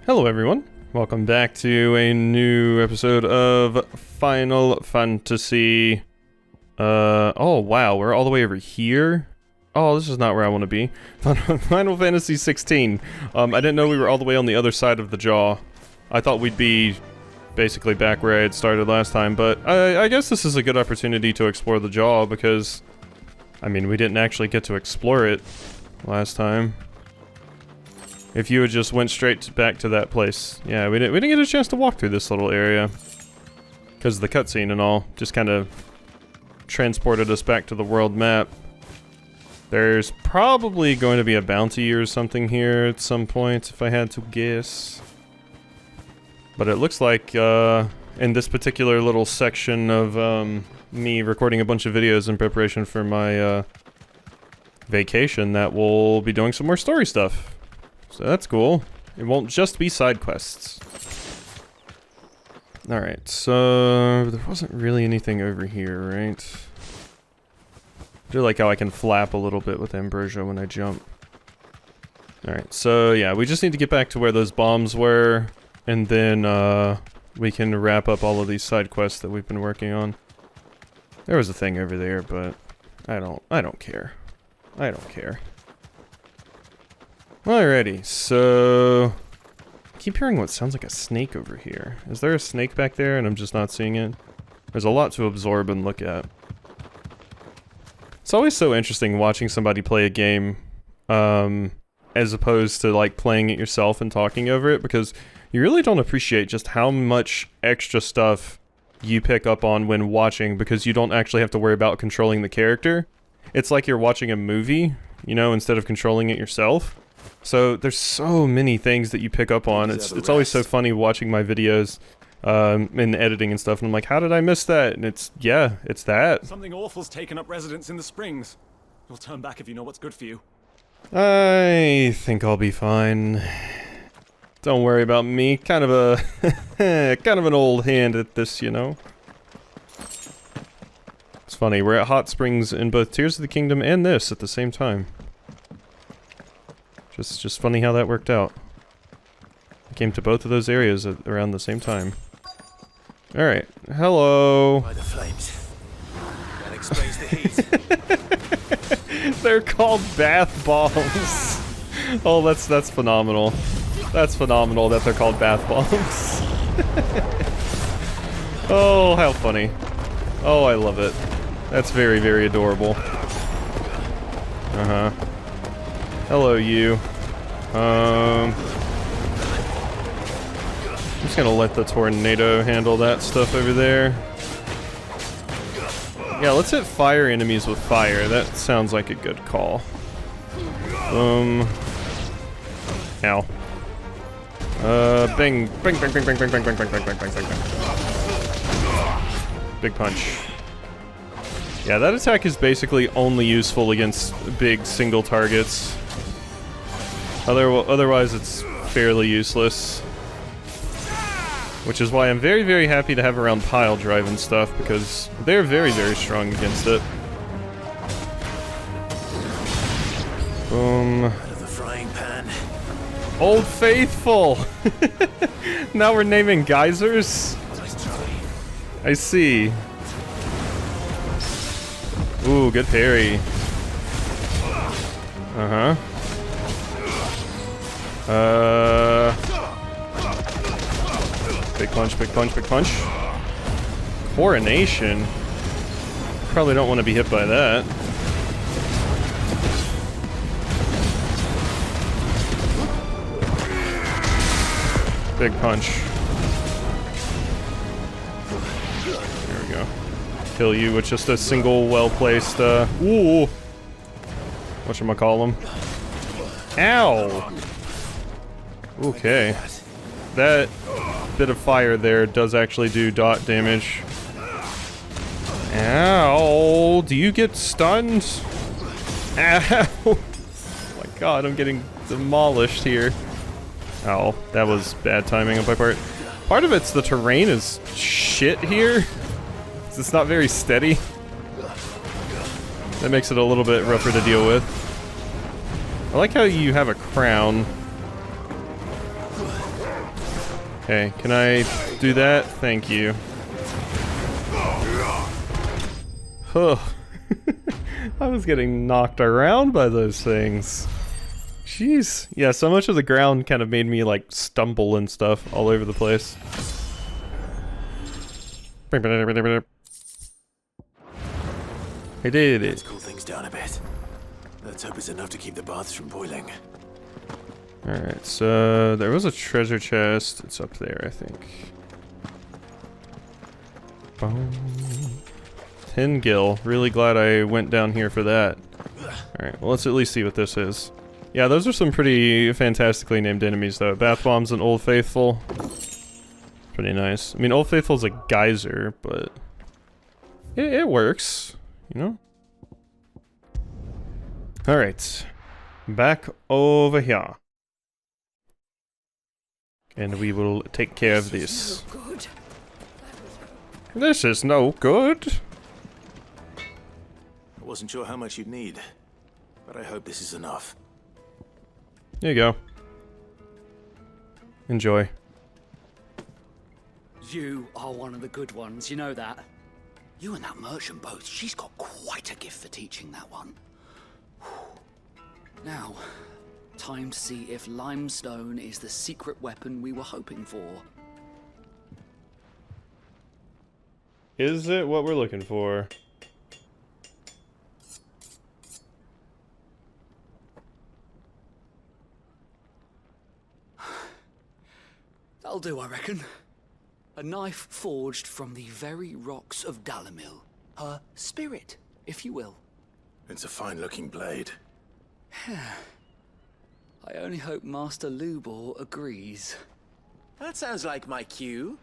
Hello everyone, welcome back to a new episode of Final Fantasy. Oh wow, we're all the way over here? Oh, this is not where I want to be. Final Fantasy 16. I didn't know we were all the way on the other side of the jaw. I thought we'd be basically back where I had started last time, but I guess this is a good opportunity to explore the jaw because, I mean, we didn't actually get to explore it last time. If you had just went straight back to that place. Yeah, we didn't get a chance to walk through this little area. Because of the cutscene and all. Just kind of transported us back to the world map. There's probably going to be a bounty or something here at some point, if I had to guess. But it looks like, in this particular little section of, me recording a bunch of videos in preparation for my, vacation, that we'll be doing some more story stuff. So that's cool. It won't just be side quests. Alright, so there wasn't really anything over here, right? I do like how I can flap a little bit with Ambrosia when I jump. Alright, so yeah, we just need to get back to where those bombs were, and then we can wrap up all of these side quests that we've been working on. There was a thing over there, but I don't care. I don't care. Alrighty, so I keep hearing what sounds like a snake over here. Is there a snake back there and I'm just not seeing it? There's a lot to absorb and look at. It's always so interesting watching somebody play a game, as opposed to like playing it yourself and talking over it, because you really don't appreciate just how much extra stuff you pick up on when watching, because you don't actually have to worry about controlling the character. It's like you're watching a movie, you know, instead of controlling it yourself. So there's so many things that you pick up on. It's always so funny watching my videos in editing and stuff, and I'm like, how did I miss that? And it's that. Something awful's taken up residence in the springs. You'll turn back if you know what's good for you. I think I'll be fine. Don't worry about me. Kind of an old hand at this, you know. It's funny, we're at hot springs in both Tears of the Kingdom and this at the same time. Just funny how that worked out. I came to both of those areas around the same time. Alright, hello. By the flames. That explains the heat. They're called bath bombs. Oh, that's phenomenal. That's phenomenal that they're called bath bombs. Oh, how funny. Oh, I love it. That's very, very adorable. Uh-huh. Hello, you. I'm just gonna let the tornado handle that stuff over there. Yeah, let's hit fire enemies with fire. That sounds like a good call. Ow. Bing, bing, bing, bing, bing, bing, bing, bing, bing, bing, bing, bing, bing. Big punch. Yeah, that attack is basically only useful against big single targets. Otherwise, it's fairly useless. Which is why I'm very, very happy to have around pile drive and stuff, because they're very, very strong against it. Boom. Out of the frying pan. Old Faithful! Now we're naming geysers? Nice try. I see. Ooh, good parry. Uh-huh. Big punch, big punch, big punch. Coronation? Probably don't want to be hit by that. Big punch. There we go. Kill you with just a single well-placed, ooh! Whatchamacallem? Ow! Okay. That bit of fire there does actually do dot damage. Ow! Do you get stunned? Ow! Oh my god, I'm getting demolished here. Ow, that was bad timing on my part. Part of it's the terrain is shit here. It's not very steady. That makes it a little bit rougher to deal with. I like how you have a crown. Okay, can I do that? Thank you. Huh. I was getting knocked around by those things. Jeez. Yeah, so much of the ground kind of made me, like, stumble and stuff all over the place. I did Let's it. cool things down a bit. Let's hope it's enough to keep the baths from boiling. Alright, so there was a treasure chest. It's up there, I think. Boom. 10 gil. Really glad I went down here for that. Alright, well, let's at least see what this is. Yeah, those are some pretty fantastically named enemies, though. Bath Bombs and Old Faithful. Pretty nice. I mean, Old Faithful's a geyser, but it works, you know? Alright. Back over here. And we will take care of this. This is no good. I wasn't sure how much you'd need, but I hope this is enough. There you go. Enjoy. You are one of the good ones, you know that. You and that merchant both, she's got quite a gift for teaching that one. Now, time to see if limestone is the secret weapon we were hoping for. Is it what we're looking for? That'll do, I reckon. A knife forged from the very rocks of Dalamil. Her spirit, if you will. It's a fine-looking blade. I only hope Master Lubor agrees. That sounds like my cue.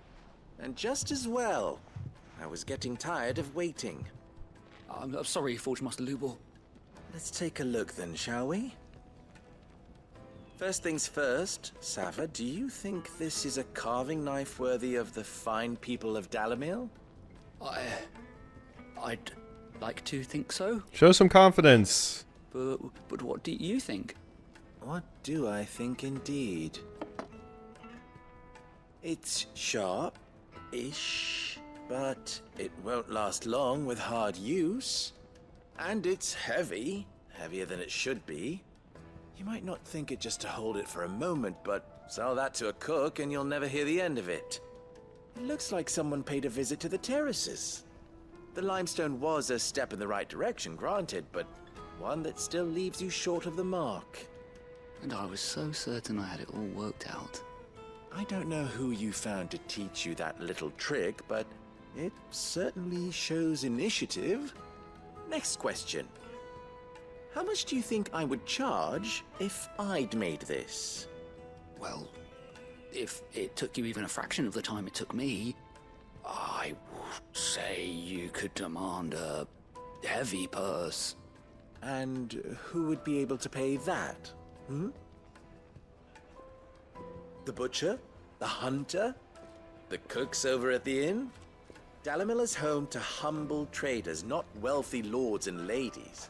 And just as well. I was getting tired of waiting. I'm sorry, Forge Master Lubor. Let's take a look then, shall we? First things first, Sava, do you think this is a carving knife worthy of the fine people of Dalamil? I'd like to think so, Show some confidence. but what do you think? What do I think indeed? It's sharp-ish, but it won't last long with hard use. And it's heavy, heavier than it should be. You might not think it just to hold it for a moment, but sell that to a cook and you'll never hear the end of it. It looks like someone paid a visit to the terraces. The limestone was a step in the right direction, granted, but one that still leaves you short of the mark. And I was so certain I had it all worked out. I don't know who you found to teach you that little trick, but it certainly shows initiative. Next question. How much do you think I would charge if I'd made this? Well, if it took you even a fraction of the time it took me, I would say you could demand a heavy purse. And who would be able to pay that? The butcher? The hunter? The cooks over at the inn? Dalamil is home to humble traders, not wealthy lords and ladies.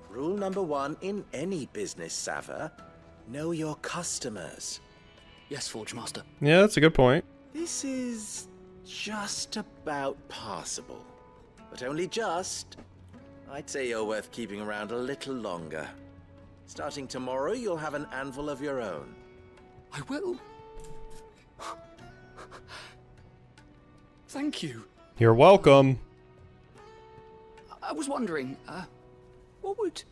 Rule number 1 in any business, Sava, know your customers. Yes, Forge Master. Yeah, that's a good point. This is just about passable. But only just. I'd say you're worth keeping around a little longer. Starting tomorrow, you'll have an anvil of your own. I will. Thank you. You're welcome. I was wondering, what would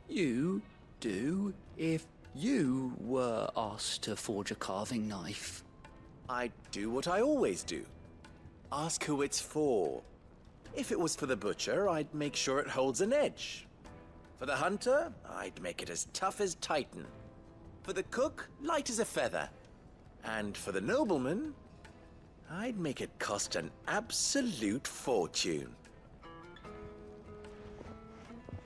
you do if you were asked to forge a carving knife? I'd do what I always do. Ask who it's for. If it was for the butcher, I'd make sure it holds an edge. For the hunter, I'd make it as tough as Titan. For the cook, light as a feather. And for the nobleman, I'd make it cost an absolute fortune.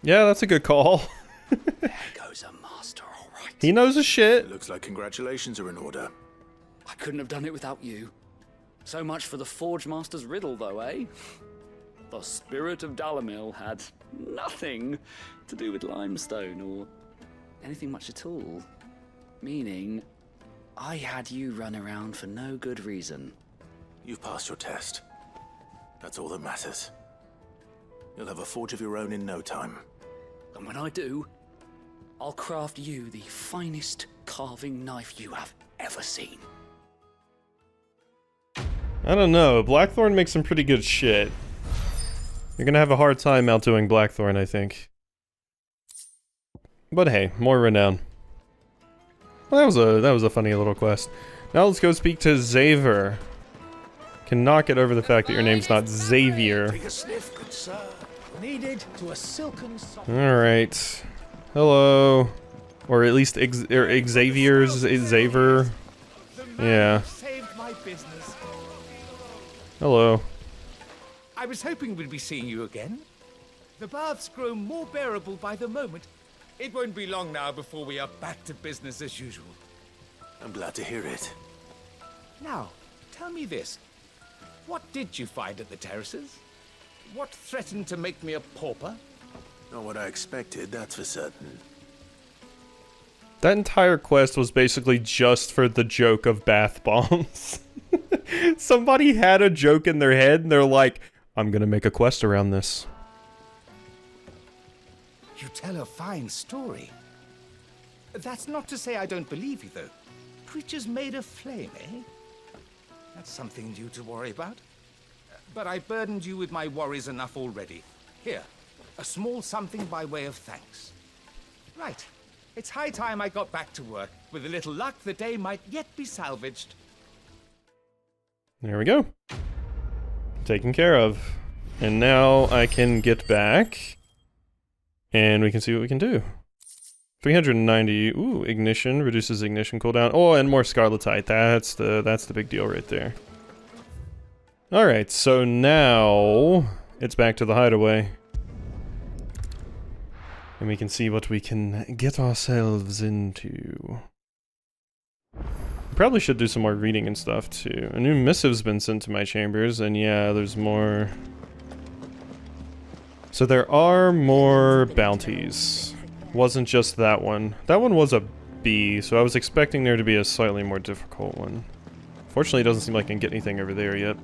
Yeah, that's a good call. There goes a master, all right. He knows his shit. It looks like congratulations are in order. I couldn't have done it without you. So much for the Forge Master's riddle, though, eh? The spirit of Dalamil had nothing to do with limestone or anything much at all. Meaning, I had you run around for no good reason. You've passed your test. That's all that matters. You'll have a forge of your own in no time. And when I do, I'll craft you the finest carving knife you have ever seen. I don't know. Blackthorn makes some pretty good shit. You're gonna have a hard time outdoing Blackthorn, I think. But hey, more renown. Well, that was a funny little quest. Now let's go speak to Xavier. Cannot get over the fact that your name's not Xavier. Take a sniff, good sir. Needed to a silken soft. Alright. Hello. Or at least Xavier's Xavier. Yeah. Saved my business. Hello. I was hoping we'd be seeing you again. The baths grow more bearable by the moment. It won't be long now before we are back to business as usual. I'm glad to hear it. Now, tell me this. What did you find at the terraces? What threatened to make me a pauper? Not what I expected, that's for certain. That entire quest was basically just for the joke of bath bombs. Somebody had a joke in their head and they're like, I'm gonna make a quest around this. You tell a fine story. That's not to say I don't believe you, though. Creatures made of flame, eh? That's something new to worry about. But I burdened you with my worries enough already. Here, a small something by way of thanks. Right. It's high time I got back to work. With a little luck, the day might yet be salvaged. There we go. Taken care of. And now I can get back. And we can see what we can do. 390. Ooh, ignition. Reduces ignition cooldown. Oh, and more scarletite. That's the big deal right there. Alright, so now it's back to the hideaway. And we can see what we can get ourselves into. Probably should do some more reading and stuff too. A new missive's been sent to my chambers, and yeah, there's more. So there are more bounties. Wasn't just that one. That one was a B, so I was expecting there to be a slightly more difficult one. Fortunately, it doesn't seem like I can get anything over there yet.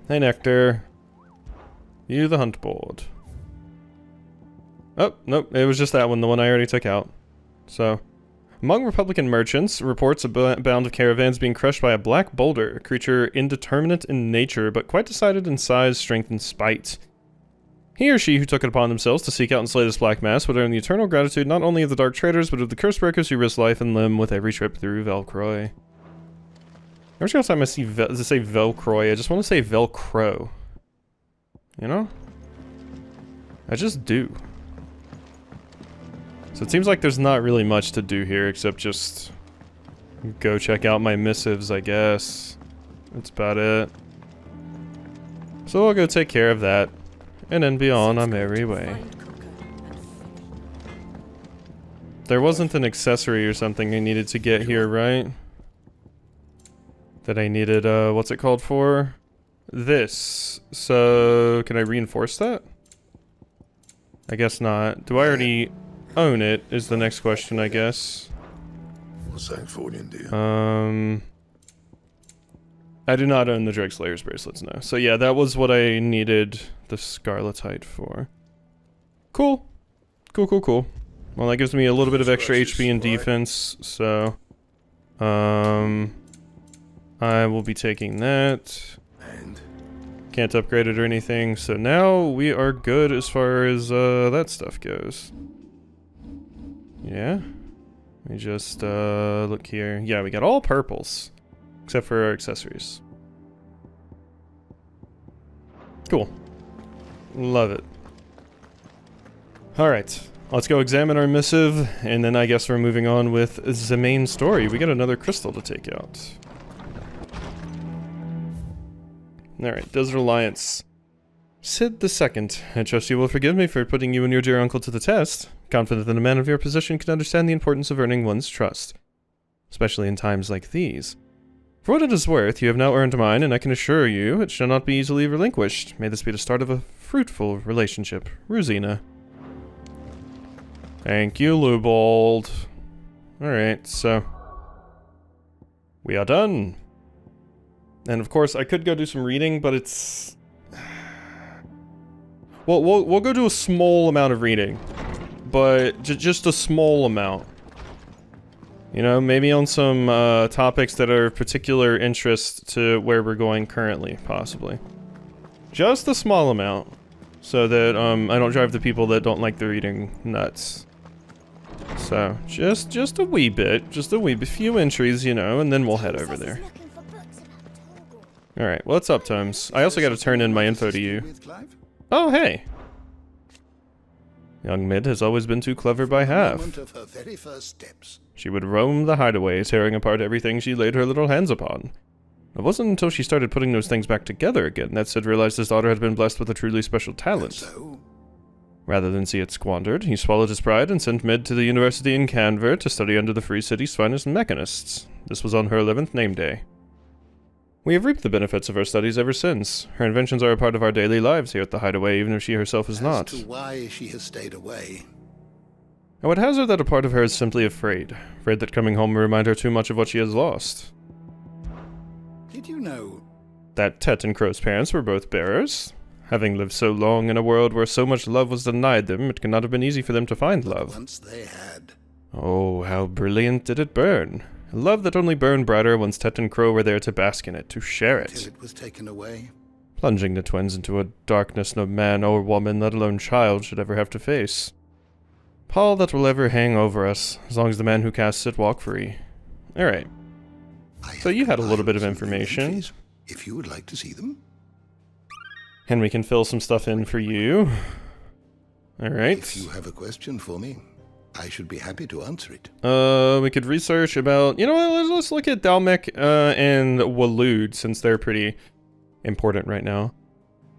Hey, Nectar. View the hunt board. Oh, nope, it was just that one, the one I already took out. So, among Republican merchants, reports a bound of caravans being crushed by a black boulder, a creature indeterminate in nature, but quite decided in size, strength, and spite. He or she who took it upon themselves to seek out and slay this black mass would earn the eternal gratitude not only of the dark traders, but of the curse breakers who risk life and limb with every trip through Velcroy. Every single time I see say Velcroy, I just want to say Velcro. You know? I just do. So it seems like there's not really much to do here except just go check out my missives, I guess. That's about it. So I'll go take care of that. And then be on our merry way. There wasn't an accessory or something I needed to get here, right? That I needed, what's it called for? This. So, can I reinforce that? I guess not. Do I already own it, is the next question, I guess. I do not own the Dregslayer's bracelets, no. So yeah, that was what I needed the Scarletite for. Cool. Cool, cool, cool. Well, that gives me a little bit of extra HP and defense, so... I will be taking that. And Can't upgrade it or anything, so now we are good as far as that stuff goes. Yeah? Let me just look here. Yeah, we got all purples. Except for our accessories. Cool. Love it. Alright, let's go examine our missive, and then I guess we're moving on with the main story. We got another crystal to take out. Alright, Desert Alliance. Sid II, I trust you will forgive me for putting you and your dear uncle to the test. Confident that a man of your position can understand the importance of earning one's trust. Especially in times like these. For what it is worth, you have now earned mine, and I can assure you it shall not be easily relinquished. May this be the start of a fruitful relationship. Rosina. Thank you, Lubold. Alright, so we are done. And of course, I could go do some reading, but it's... Well, we'll go do a small amount of reading. But just a small amount. You know, maybe on some topics that are of particular interest to where we're going currently, possibly. Just a small amount. So that I don't drive the people that don't like the reading nuts. So, just a wee bit. Just a wee bit. Few entries, you know, and then we'll head over there. Alright, what's up, Tomes? I also gotta turn in my info to you. Oh, hey! Young Mid has always been too clever by half. She would roam the hideaway, tearing apart everything she laid her little hands upon. It wasn't until she started putting those things back together again that Sid realized his daughter had been blessed with a truly special talent. Rather than see it squandered, he swallowed his pride and sent Mid to the university in Canver to study under the Free City's finest mechanists. This was on her 11th name day. We have reaped the benefits of her studies ever since. Her inventions are a part of our daily lives here at the Hideaway, even if she herself is not. As to why she has stayed away. I would hazard that a part of her is simply afraid. Afraid that coming home will remind her too much of what she has lost. Did you know that Tet and Crow's parents were both bearers? Having lived so long in a world where so much love was denied them, it cannot have been easy for them to find love. Once they had. Oh, how brilliant did it burn. A love that only burned brighter once Tet and Crow were there to bask in it, to share it. Till it was taken away. Plunging the twins into a darkness no man or woman, let alone child, should ever have to face. Pall that will ever hang over us, as long as the man who casts it walk free. Alright. So you had a little bit of information. If you would like to see them. And we can fill some stuff in for you. Alright. If you have a question for me, I should be happy to answer it. We could research about... You know what, let's look at Dalmek and Waloed, since they're pretty important right now.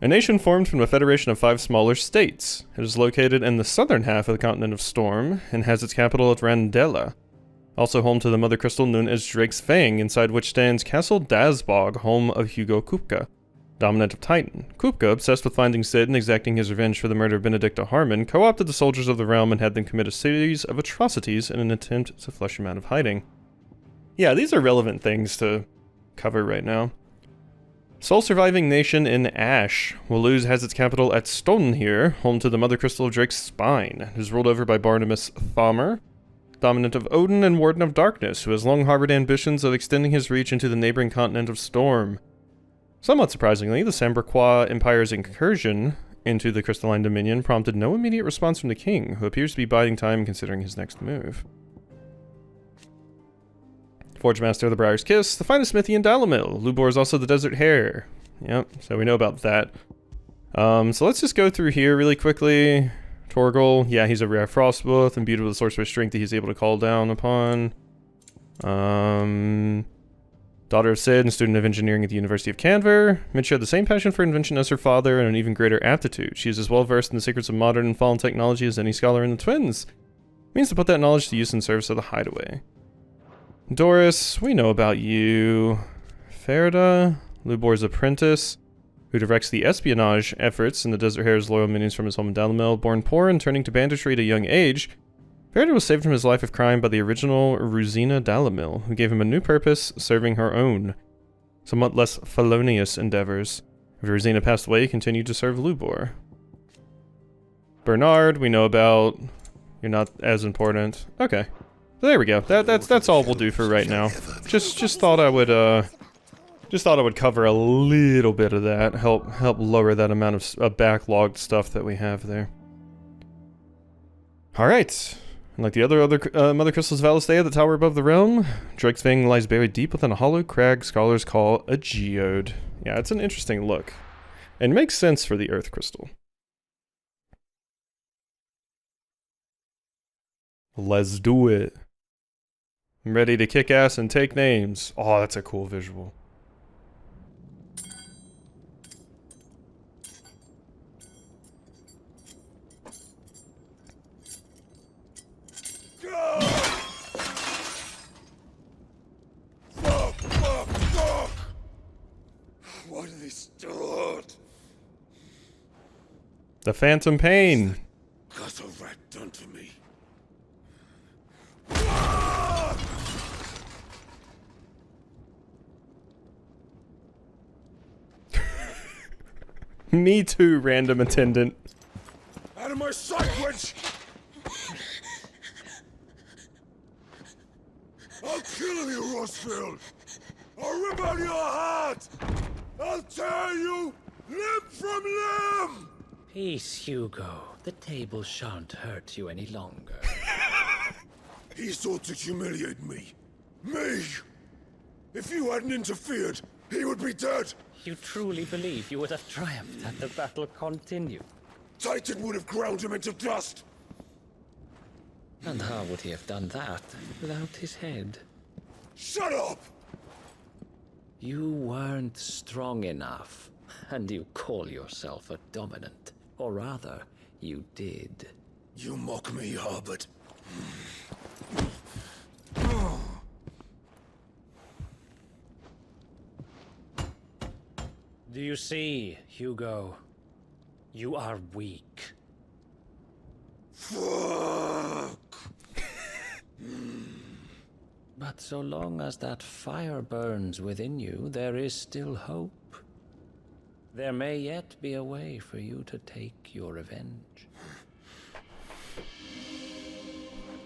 A nation formed from a federation of 5 smaller states. It is located in the southern half of the continent of Storm, and has its capital at Randella. Also home to the mother crystal known as Drake's Fang, inside which stands Castle Dazbog, home of Hugo Kupka, dominant of Titan. Kupka, obsessed with finding Sid and exacting his revenge for the murder of Benedicta Harmon, co-opted the soldiers of the realm and had them commit a series of atrocities in an attempt to flush him out of hiding. Yeah, these are relevant things to cover right now. Sole surviving nation in Ash. Waloed has its capital at Stonehir, home to the mother crystal of Drake's Spine. It is ruled over by Barnabas Thammer, dominant of Odin and Warden of Darkness, who has long harbored ambitions of extending his reach into the neighboring continent of Storm. Somewhat surprisingly, the Sambraquois Empire's incursion into the Crystalline Dominion prompted no immediate response from the king, who appears to be biding time considering his next move. Forge Master of the Briar's Kiss, the finest smithy in Dalamil. Lubor is also the Desert Hare. Yep, so we know about that. So let's just go through here really quickly. Torgal, yeah, he's a rare Frostwolf, imbued with a sorcerer's strength that he's able to call down upon. Daughter of Sid and student of engineering at the University of Canver. Mid shared the same passion for invention as her father and an even greater aptitude. She is as well versed in the secrets of modern and fallen technology as any scholar in the twins. Means to put that knowledge to use in service of the Hideaway. Doris, we know about you. Ferda, Lubor's apprentice, who directs the espionage efforts in the Desert Hare's loyal minions from his home in Dalamil. Born poor and turning to banditry at a young age, Ferda was saved from his life of crime by the original Ruzina Dalamil, who gave him a new purpose, serving her own, somewhat less felonious endeavors. After Ruzina passed away, he continued to serve Lubor. Bernard, we know about. You're not as important. Okay. So there we go. That's all we'll do for right now. Just thought I would cover a little bit of that, help lower that amount of backlogged stuff that we have there. All right. And like the other Mother Crystals of Valisthea, the tower above the realm, Drake's Fang lies buried deep within a hollow crag scholars call a geode. Yeah, it's an interesting look, and makes sense for the Earth Crystal. Let's do it. I'm ready to kick ass and take names. Oh, that's a cool visual. Why do they still hurt? The Phantom Pain. Got a rat done to me. Me too, random attendant. Out of my sight, wench! I'll kill you, Rossfield! I'll rip out your heart! I'll tear you limb from limb! Peace, Hugo. The table shan't hurt you any longer. He sought to humiliate me. Me! If you hadn't interfered, he would be dead! You truly believe you would have triumphed had the battle continued? Titan would have ground him into dust! And how would he have done that without his head? Shut up! You weren't strong enough, and you call yourself a dominant. Or rather, you did. You mock me, Harbert. Do you see, Hugo? You are weak. Fuck! But so long as that fire burns within you, there is still hope. There may yet be a way for you to take your revenge.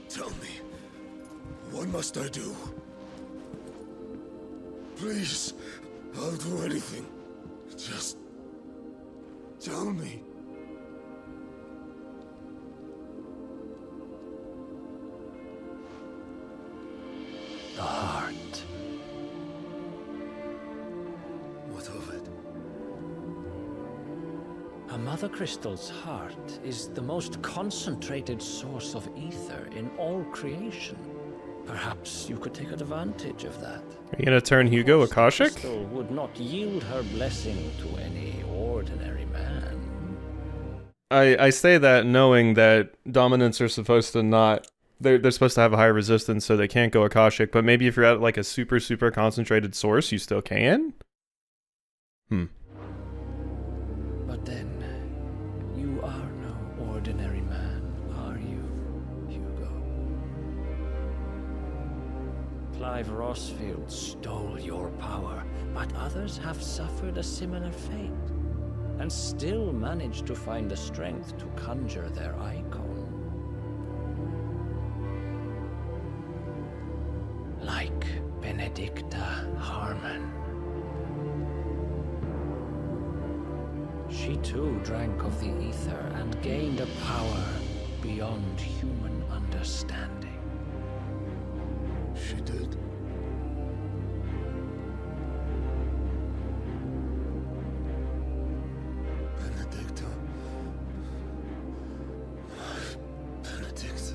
Tell me, what must I do? Please, I'll do anything. Just tell me. The heart. What of it? A Mother Crystal's heart is the most concentrated source of ether in all creation. Perhaps you could take advantage of that. Are you gonna turn Hugo Akashic? Crystal would not yield her blessing to any ordinary man. I say that knowing that dominants are supposed to not... They're supposed to have a high resistance, so they can't go Akashic, but maybe if you're at like a super, super concentrated source, you still can? But then, you are no ordinary man, are you, Hugo? Clive Rossfield stole your power, but others have suffered a similar fate, and still managed to find the strength to conjure their icon. Like Benedicta Harmon. She too drank of the ether and gained a power beyond human understanding. She did. Benedicta. Benedict.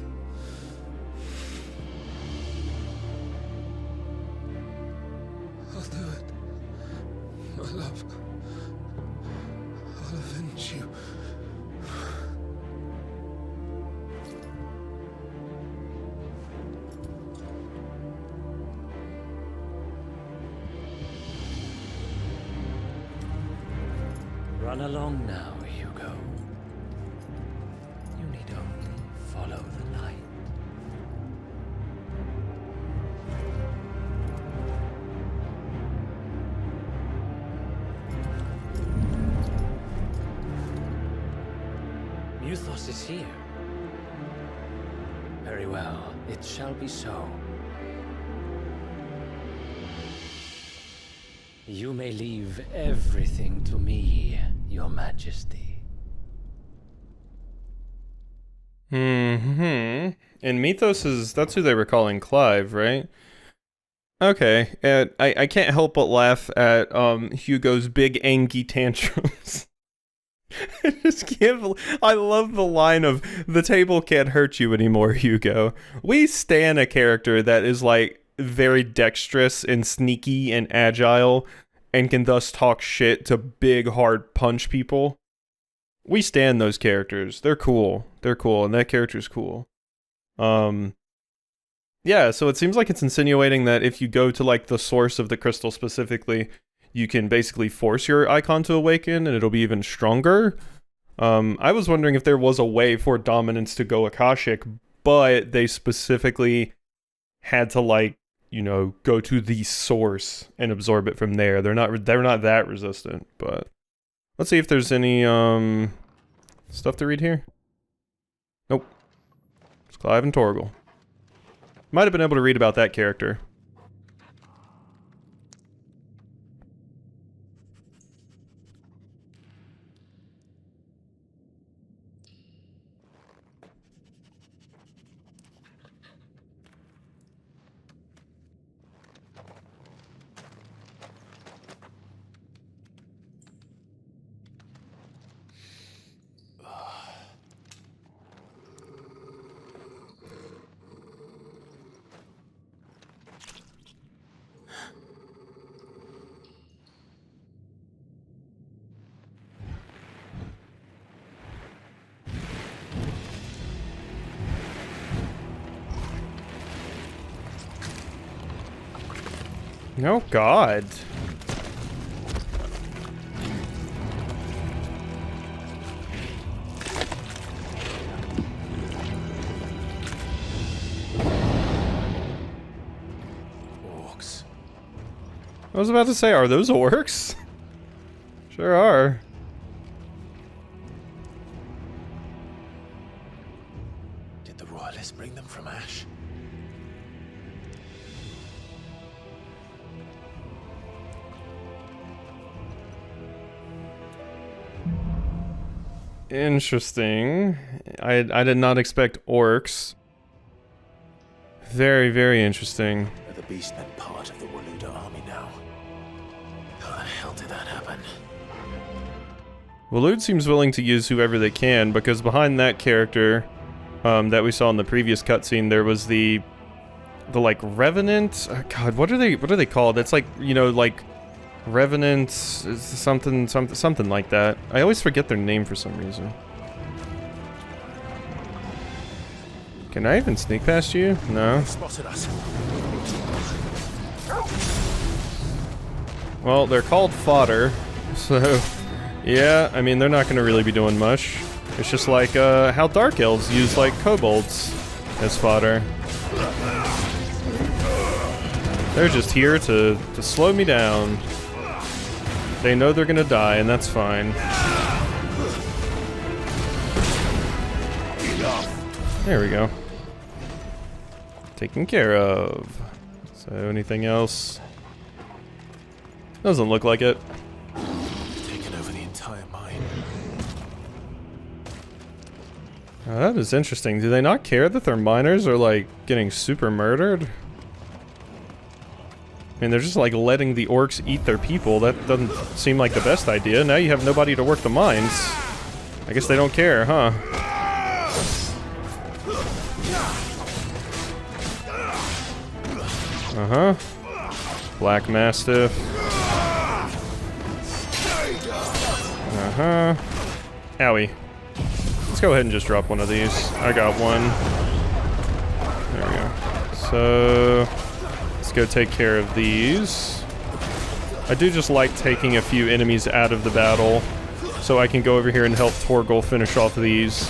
I'll do it. My love. I'll avenge you. Run along now, Hugo. You need only follow the light. Muthos is here. Very well, it shall be so. You may leave everything to me, Your Majesty. And Mythos is... that's who they were calling Clive, right? Okay, and I can't help but laugh at Hugo's big angry tantrums. I just can't... I love the line of, the table can't hurt you anymore, Hugo. We stan a character that is like very dexterous and sneaky and agile and can thus talk shit to big hard punch people. We stan those characters. They're cool. They're cool, and that character's cool. Yeah, so it seems like it's insinuating that if you go to like the source of the crystal specifically, you can basically force your icon to awaken and it'll be even stronger. I was wondering if there was a way for dominants to go Akashic, but they specifically had to like, you know, go to the source and absorb it from there. They're not that resistant, but Let's see if there's any, stuff to read here. Nope. It's Clive and Torgal. Might have been able to read about that character. Oh God. Orcs. I was about to say, are those orcs? Sure are. Did the royalists bring them from Ash? Interesting. I did not expect orcs. Very, very interesting. Are the beastmen part of the Waluda army now? How the hell did that happen? Walud seems willing to use whoever they can, because behind that character that we saw in the previous cutscene, there was the like Revenant. Oh, God, what are they called? It's like, you know, like Revenant, something like that. I always forget their name for some reason. Can I even sneak past you? No. Spotted us. Well, they're called fodder, so yeah, I mean, they're not going to really be doing much. It's just like how Dark Elves use like kobolds as fodder. They're just here to slow me down. They know they're gonna die, and that's fine. There we go. Taken care of. So, anything else? Doesn't look like it. Taken over the entire mine. Oh, that is interesting. Do they not care that their miners are, like, getting super murdered? I mean, they're just, like, letting the orcs eat their people. That doesn't seem like the best idea. Now you have nobody to work the mines. I guess they don't care, huh? Uh-huh. Black Mastiff. Uh-huh. Owie. Let's go ahead and just drop one of these. I got one. There we go. So, let's go take care of these. I do just like taking a few enemies out of the battle so I can go over here and help Torgal finish off these.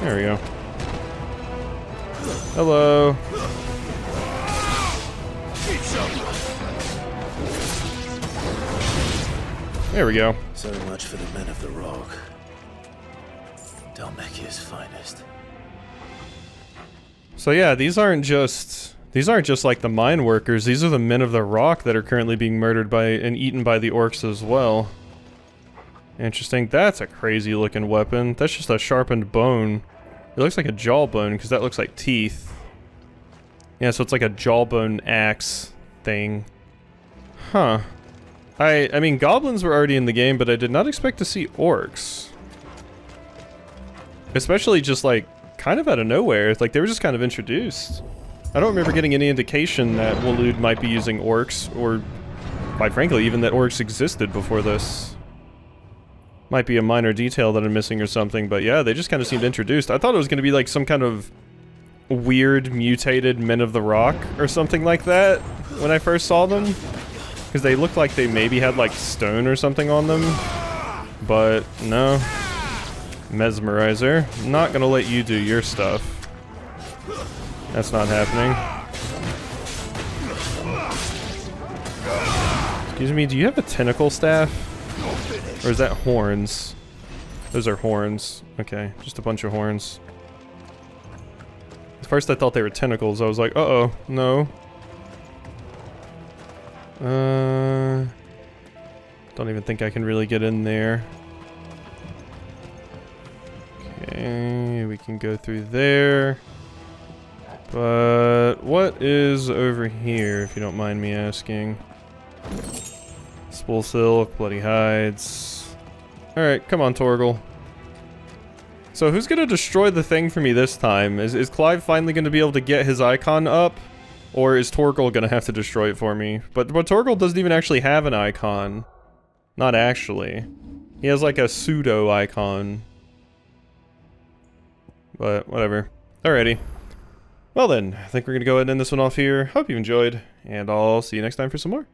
There we go. Hello. There we go. So much for the men of the rock. Dalmekia's finest. So yeah, these aren't just like the mine workers. These are the men of the rock that are currently being murdered by and eaten by the orcs as well. Interesting. That's a crazy looking weapon. That's just a sharpened bone. It looks like a jawbone because that looks like teeth. Yeah, so it's like a jawbone axe thing. Huh. I mean, goblins were already in the game, but I did not expect to see orcs. Especially just like kind of out of nowhere. Like they were just kind of introduced. I don't remember getting any indication that Walud might be using orcs, or quite frankly, even that orcs existed before this. Might be a minor detail that I'm missing or something, but yeah, they just kind of seemed introduced. I thought it was going to be like some kind of weird mutated Men of the Rock or something like that when I first saw them. Because they looked like they maybe had like stone or something on them. But no. Mesmerizer. Not gonna let you do your stuff. That's not happening. Let's Excuse me, do you have a tentacle staff? Or is that horns? Those are horns. Okay, just a bunch of horns. At first I thought they were tentacles. I was like, uh-oh, no. Don't even think I can really get in there. Okay, we can go through there. But what is over here, if you don't mind me asking? Spool silk, bloody hides. Alright, come on, Torgal. So who's gonna destroy the thing for me this time? Is Clive finally gonna be able to get his icon up? Or is Torgal gonna have to destroy it for me? But Torgal doesn't even actually have an icon. Not actually. He has like a pseudo icon. But whatever. Alrighty. Well then, I think we're gonna go ahead and end this one off here. Hope you enjoyed, and I'll see you next time for some more.